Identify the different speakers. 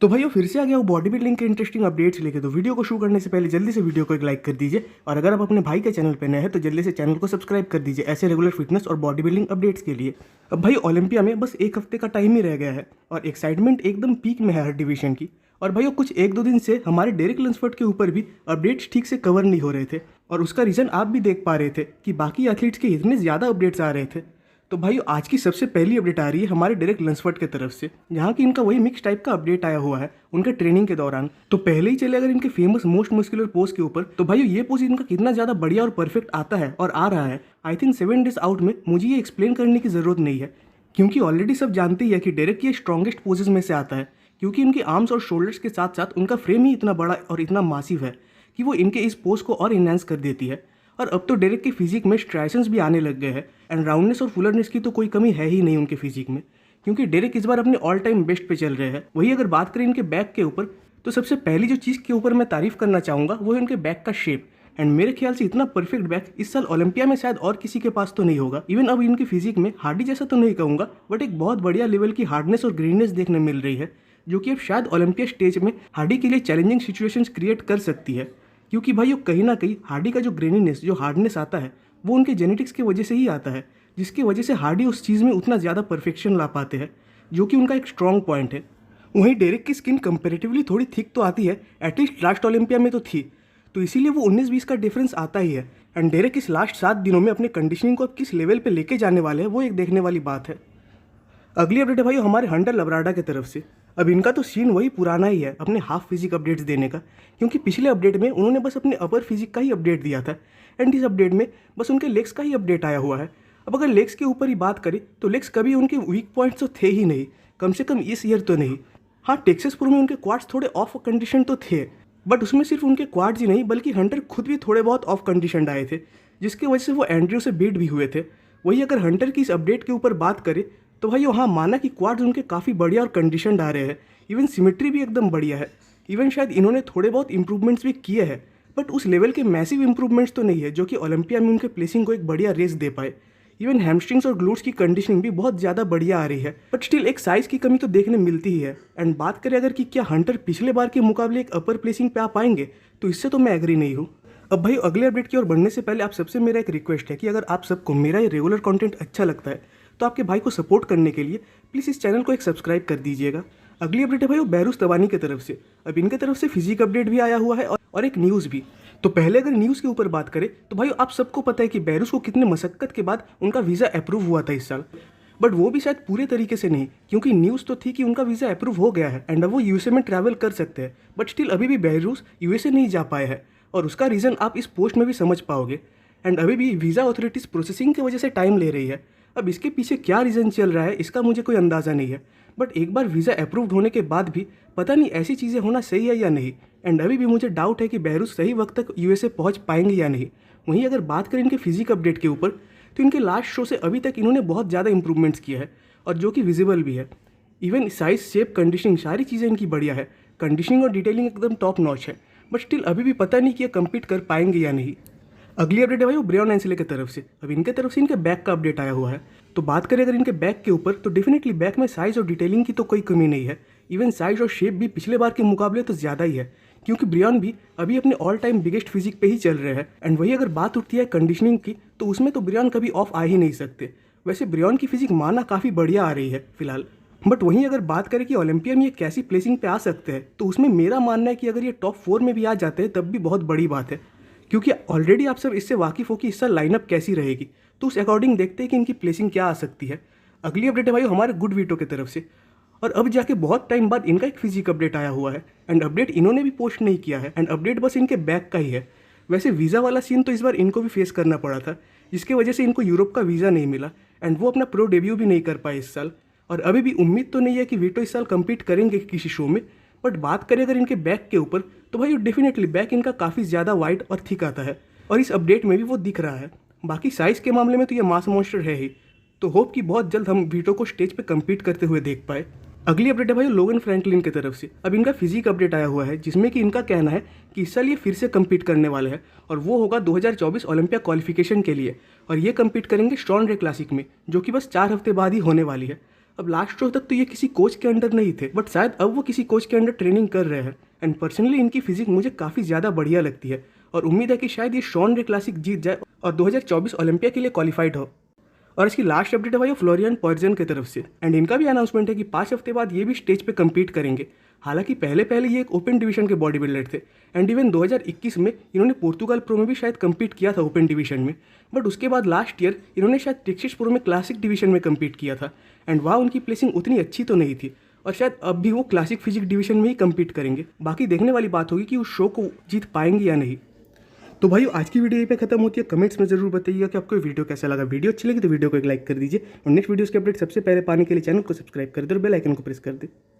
Speaker 1: तो भाइयों फिर से आ गया वो बॉडी बिल्डिंग के इंटरेस्टिंग अपडेट्स लेके। तो वीडियो को शुरू करने से पहले जल्दी से वीडियो को एक लाइक कर दीजिए, और अगर आप अपने भाई के चैनल पर नए हैं तो जल्दी से चैनल को सब्सक्राइब कर दीजिए ऐसे रेगुलर फिटनेस और बॉडी बिल्डिंग अपडेट्स के लिए। अब भाई ओलंपिया में बस एक हफ्ते का टाइम ही रह गया है और एक्साइटमेंट एकदम पीक में है हर डिवीजन की। और भाइयों कुछ एक दो दिन से हमारे डेरिक लंसफोर्ड के ऊपर भी अपडेट्स ठीक से कवर नहीं हो रहे थे, और उसका रीज़न आप भी देख पा रहे थे कि बाकी एथलीट्स के इतने ज़्यादा अपडेट्स आ रहे थे। तो भाई आज की सबसे पहली अपडेट आ रही है हमारे डेरेक लंसफोर्ड की तरफ से, जहाँ की इनका वही मिक्स टाइप का अपडेट आया हुआ है उनके ट्रेनिंग के दौरान। तो पहले ही चले अगर इनके फेमस मोस्ट मस्कुलर पोज के ऊपर, तो भाई ये पोज इनका कितना ज़्यादा बढ़िया और परफेक्ट आता है और आ रहा है, आई थिंक 7 डेज आउट में मुझे ये एक्सप्लेन करने की ज़रूरत नहीं है, क्योंकि ऑलरेडी सब जानते ही है कि डेरेक ये स्ट्रॉन्गेस्ट पोजेज में से आता है, क्योंकि उनकी आर्म्स और शोल्डर्स के साथ साथ उनका फ्रेम ही इतना बड़ा और इतना मासिव है कि वो इनके इस पोज को और इन्हांस कर देती है। और अब तो डेरेक की फिजिक में स्ट्राइशंस भी आने लग गए हैं, एंड राउंडनेस और फुलरनेस की तो कोई कमी है ही नहीं उनके फिजिक में, क्योंकि डेरेक इस बार अपने ऑल टाइम बेस्ट पे चल रहे हैं। वही अगर बात करें इनके बैक के ऊपर, तो सबसे पहली जो चीज़ के ऊपर मैं तारीफ करना चाहूँगा वो है उनके बैक का शेप। एंड मेरे ख्याल से इतना परफेक्ट बैक इस साल ओलंपिया में शायद और किसी के पास तो नहीं होगा। इवन अब इनकी फिजिक में हार्डी जैसा तो नहीं कहूँगा, बट एक बहुत बढ़िया लेवल की हार्डनेस और ग्रीननेस देखने मिल रही है, जो कि अब शायद ओलंपिया स्टेज में हार्डी के लिए चैलेंजिंग सिचुएशंस क्रिएट कर सकती है। क्योंकि भाई कहीं ना कहीं हार्डी का जो ग्रेनीनेस, जो हार्डनेस आता है, वो उनके जेनेटिक्स की वजह से ही आता है, जिसकी वजह से हार्डी उस चीज़ में उतना ज़्यादा परफेक्शन ला पाते हैं, जो कि उनका एक स्ट्रॉन्ग पॉइंट है। वहीं डेरेक की स्किन कंपेरेटिवली थोड़ी थिक तो आती है, एटलीस्ट लास्ट ओलंपिया में तो थी, तो इसीलिए वो 19-20 का डिफरेंस आता ही है। एंड डेरेक इस लास्ट 7 दिनों में अपने कंडीशनिंग को अब किस लेवल पे लेके जाने वाले हैं वो एक देखने वाली बात है। अगली अपडेट है भाई हमारे हंटर लबराडा की तरफ से। अब इनका तो सीन वही पुराना ही है अपने हाफ फिजिक अपडेट्स देने का, क्योंकि पिछले अपडेट में उन्होंने बस अपने अपर फिजिक का ही अपडेट दिया था, एंड इस अपडेट में बस उनके लेग्स का ही अपडेट आया हुआ है। अब अगर लेग्स के ऊपर ही बात करें तो लेग्स कभी उनके वीक पॉइंट्स तो थे ही नहीं, कम से कम इस ईयर तो नहीं। हाँ, टेक्सास प्रो में उनके क्वाड्स थोड़े ऑफ कंडीशन तो थे, बट उसमें सिर्फ उनके क्वाड्स ही नहीं बल्कि हंटर खुद भी थोड़े बहुत ऑफ कंडीशन आए थे, जिसकी वजह से वो एंड्रयू से बीट भी हुए थे। वही अगर हंटर की इस अपडेट के ऊपर बात करें तो भाई हाँ, माना कि क्वाड्स उनके काफ़ी बढ़िया और कंडीशन आ रहे हैं, इवन सिमेट्री भी एकदम बढ़िया है, इवन शायद इन्होंने थोड़े बहुत इंप्रूवमेंट्स भी किए हैं, बट उस लेवल के मैसिव इंप्रूवमेंट्स तो नहीं है जो कि ओलंपिया में उनके प्लेसिंग को एक बढ़िया रेस दे पाए। इवन हैमस्ट्रिंग्स और ग्लूट्स की कंडीशनिंग भी बहुत ज़्यादा बढ़िया आ रही है, बट स्टिल एक साइज़ की कमी तो देखने मिलती ही है। एंड बात करें अगर कि क्या हंटर पिछले बार के मुकाबले एक अपर प्लेसिंग पे आ पाएंगे, तो इससे तो मैं एग्री नहीं हूँ। अब भाई अगले अपडेट की ओर बढ़ने से पहले आप सबसे मेरा एक रिक्वेस्ट है कि अगर आप सबको मेरा ये रेगुलर कंटेंट अच्छा लगता है तो आपके भाई को सपोर्ट करने के लिए प्लीज़ इस चैनल को एक सब्सक्राइब कर दीजिएगा। अगली अपडेट है भाई वो बेहरूस तवानी की तरफ से। अब इनके तरफ से फिजिक अपडेट भी आया हुआ है और एक न्यूज़ भी। तो पहले अगर न्यूज़ के ऊपर बात करें तो भाई आप सबको पता है कि बेहरूस को कितने मशक्कत के बाद उनका वीज़ा अप्रूव हुआ था इस साल, बट वो भी शायद पूरे तरीके से नहीं, क्योंकि न्यूज़ तो थी कि उनका वीज़ा अप्रूव हो गया है एंड अब वो यूएसए में ट्रैवल कर सकते हैं, बट स्टिल अभी भी बेहरूस यूएसए नहीं जा पाए हैं, और उसका रीज़न आप इस पोस्ट में भी समझ पाओगे। एंड अभी भी वीज़ा अथॉरिटीज़ प्रोसेसिंग की वजह से टाइम ले रही है। अब इसके पीछे क्या रीज़न चल रहा है इसका मुझे कोई अंदाज़ा नहीं है, बट एक बार वीज़ा अप्रूव्ड होने के बाद भी पता नहीं ऐसी चीज़ें होना सही है या नहीं। एंड अभी भी मुझे डाउट है कि बेहरूस सही वक्त तक यूएसए पहुंच पाएंगे या नहीं। वहीं अगर बात करें इनके फिजिक अपडेट के ऊपर, तो इनके लास्ट शो से अभी तक इन्होंने बहुत ज़्यादा इंप्रूवमेंट्स किया है, और जो कि विजिबल भी है। इवन साइज, शेप, कंडीशनिंग सारी चीज़ें इनकी बढ़िया है, कंडीशनिंग और डिटेलिंग एकदम टॉप नॉच है, बट स्टिल अभी भी पता नहीं कि ये कम्पीट कर पाएंगे या नहीं। अगली अपडेट है भाई वो ब्रियॉन एंसिले की तरफ से। अब इनके तरफ से इनके बैक का अपडेट आया हुआ है। तो बात करें अगर इनके बैक के ऊपर, तो डेफिनेटली बैक में साइज़ और डिटेलिंग की तो कोई कमी नहीं है, इवन साइज और शेप भी पिछले बार के मुकाबले तो ज़्यादा ही है, क्योंकि ब्रियॉन भी अभी अपने ऑल टाइम बिगेस्ट फिजिक पे ही चल रहे हैं। एंड वही अगर बात उठती है कंडीशनिंग की, तो उसमें तो ब्रियॉन कभी ऑफ आ ही नहीं सकते। वैसे ब्रियॉन की फिजिक माना काफ़ी बढ़िया आ रही है फिलहाल, बट वहीं अगर बात करें कि ओलंपिया में ये कैसी प्लेसिंग पे आ सकते हैं, तो उसमें मेरा मानना है कि अगर ये टॉप 4 में भी आ जाते हैं तब भी बहुत बड़ी बात है, क्योंकि ऑलरेडी आप सब इससे वाकिफ़ हो कि इस साल लाइनअप कैसी रहेगी, तो उस अकॉर्डिंग देखते हैं कि इनकी प्लेसिंग क्या आ सकती है। अगली अपडेट है भाई हमारे गुड वीटो की तरफ से, और अब जाके बहुत टाइम बाद इनका एक फिजिक अपडेट आया हुआ है, एंड अपडेट इन्होंने भी पोस्ट नहीं किया है, एंड अपडेट बस इनके बैक का ही है। वैसे वीज़ा वाला सीन तो इस बार इनको भी फेस करना पड़ा था, जिसकी वजह से इनको यूरोप का वीज़ा नहीं मिला, एंड वो अपना प्रो डेब्यू भी नहीं कर पाए इस साल। और अभी भी उम्मीद तो नहीं है कि वीटो इस साल कम्पीट करेंगे किसी शो में, बट बात करें अगर इनके बैक के ऊपर, तो भाई डेफिनेटली बैक इनका काफ़ी ज़्यादा वाइड और थिक आता है, और इस अपडेट में भी वो दिख रहा है। बाकी साइज़ के मामले में तो ये मास मॉन्स्टर है ही, तो होप कि बहुत जल्द हम वीटो को स्टेज पे कम्पीट करते हुए देख पाए। अगली अपडेट है भाई लोगन फ्रैंकलिन की तरफ से। अब इनका फिजिक अपडेट आया हुआ है, जिसमें कि इनका कहना है कि इस साल ये फिर से कम्पीट करने वाले हैं, और वो होगा 2024 ओलंपिया क्वालिफिकेशन के लिए, और ये कम्पीट करेंगे स्ट्रॉन्ग रे क्लासिक में, जो कि बस 4 हफ्ते बाद ही होने वाली है। अब लास्ट शो तक तो ये किसी कोच के अंडर नहीं थे, बट शायद अब वो किसी कोच के अंडर ट्रेनिंग कर रहे हैं। एंड पर्सनली इनकी फिजिक मुझे काफ़ी ज़्यादा बढ़िया लगती है और उम्मीद है कि शायद ये शॉन रे क्लासिक जीत जाए और 2024 ओलंपिया के लिए क्वालिफाइड हो। और इसकी लास्ट अपडेट है भाई फ्लोरियन पर्जन की तरफ से, एंड इनका भी अनाउंसमेंट है कि 5 हफ्ते बाद ये भी स्टेज पे कम्पीट करेंगे। हालांकि पहले पहले ये एक ओपन डिवीजन के बॉडी बिल्डर थे, एंड इवन 2021 में इन्होंने पोर्तुगाल प्रो में भी शायद कम्पीट किया था ओपन डिवीजन में। बट उसके बाद लास्ट ईयर इन्होंने शायद टेक्सास प्रो में क्लासिक डिवीजन में कम्पीट किया था, एंड वहाँ उनकी प्लेसिंग उतनी अच्छी तो नहीं थी और शायद अब भी वो क्लासिक फिजिक डिवीजन में ही कम्पीट करेंगे। बाकी देखने वाली बात होगी कि उस शो को जीत पाएंगे या नहीं। तो भाई आज की वीडियो यहीं पे खत्म होती है। कमेंट्स में जरूर बताइएगा कि आपको वीडियो कैसा लगा। वीडियो अच्छी लगी तो वीडियो को एक लाइक कर दीजिए और नेक्स्ट वीडियोस के अपडेट सबसे पहले पाने के लिए चैनल को सब्सक्राइब कर दे और बेल आइकन को प्रेस कर दे।